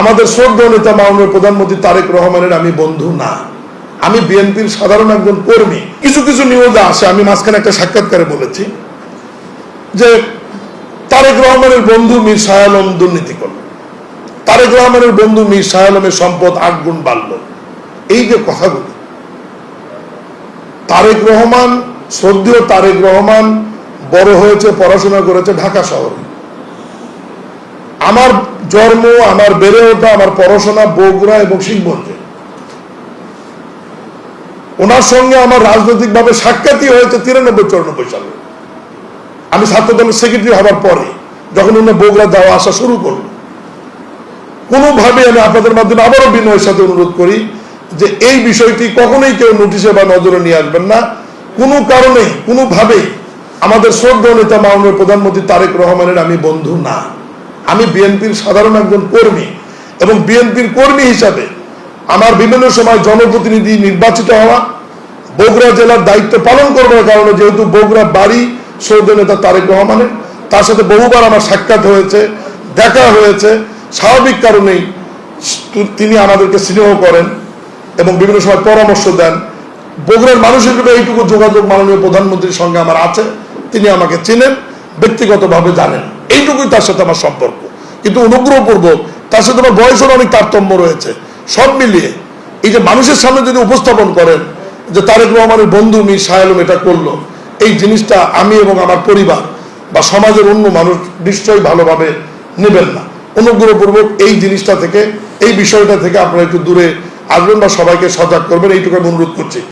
আমাদের শ্রদ্ধেয় নেতা মাননীয় প্রধানমন্ত্রী তারেক রহমানের আমি বন্ধু না, আমি বিএনপির সাধারণ একজন কর্মী। কিছু কিছু নিউজ আসে, আমি মাঝখানে একটা সাক্ষাৎকারে বলেছি যে তারেক রহমানের বন্ধু মীর শাহ আলম দুর্নীতি করল, তারেক রহমানের বন্ধু মীর শাহ আলমের সম্পদ 8 গুণ বাড়ল। এই যে কথাগুলো, তারেক রহমান, শ্রদ্ধেয় তারেক রহমান বড় হয়েছে, পড়াশোনা করেছে ঢাকা শহরে। আমার জন্ম, আমার বেড়ে ওঠা, আমার পড়াশোনা বগুড়া এবং শিবগঞ্জে। ওনার সঙ্গে আমার রাজনৈতিকভাবে সাক্ষাৎই হয়েছে 93-94 সালে। আমি ছাত্রদলের সেক্রেটারি হওয়ার পরে, যখন উনি বগুড়া যাওয়া আসা শুরু করল। কোনোভাবে আমি আপনাদের মাধ্যমে আবারও বিনয়ের সাথে অনুরোধ করি যে এই বিষয়টি কখনোই কেউ নোটিশে বা নজরে নিয়ে আসবেন না। কোনো কারণেই, কোনোভাবেই আমাদের শ্রদ্ধেয় নেতা মাননীয় প্রধানমন্ত্রী তারেক রহমানের আমি বন্ধু না, আমি বিএনপির সাধারণ একজন কর্মী। এবং বিএনপির কর্মী হিসাবে আমার বিভিন্ন সময় জনপ্রতিনিধি নির্বাচিত হওয়া, বগুড়া জেলার দায়িত্ব পালন করবার কারণে, যেহেতু বগুড়া বাড়ি শ্রদ্ধেয় নেতা তারেক রহমানের, তার সাথে বহুবার আমার সাক্ষাৎ হয়েছে, দেখা হয়েছে। স্বাভাবিক কারণেই তিনি আমাদেরকে স্নেহ করেন এবং বিভিন্ন সময় পরামর্শ দেন। বগুড়ার মানুষের হিসেবে এইটুকু যোগাযোগ মাননীয় প্রধানমন্ত্রীর সঙ্গে আমার আছে, তিনি আমাকে চেনেন, ব্যক্তিগতভাবে জানেন, এইটুকুই তার সাথে আমার সম্পর্ক। কিন্তু অনুগ্রহপূর্বক তার সাথে আমার বয়সের অনেক তারতম্য রয়েছে। সব মিলিয়ে এই যে মানুষের সামনে যদি উপস্থাপন করেন যে তারেক রহমানের বন্ধু মীর শাহ আলম এটা করলো, এই জিনিসটা আমি এবং আমার পরিবার বা সমাজের অন্য মানুষ নিশ্চয়ই ভালোভাবে নেবেন না। অনুগ্রহপূর্বক এই জিনিসটা থেকে, এই বিষয়টা থেকে আপনারা একটু দূরে আসবেন বা সবাইকে সজাগ করবেন, এইটুকু আমি অনুরোধ করছি।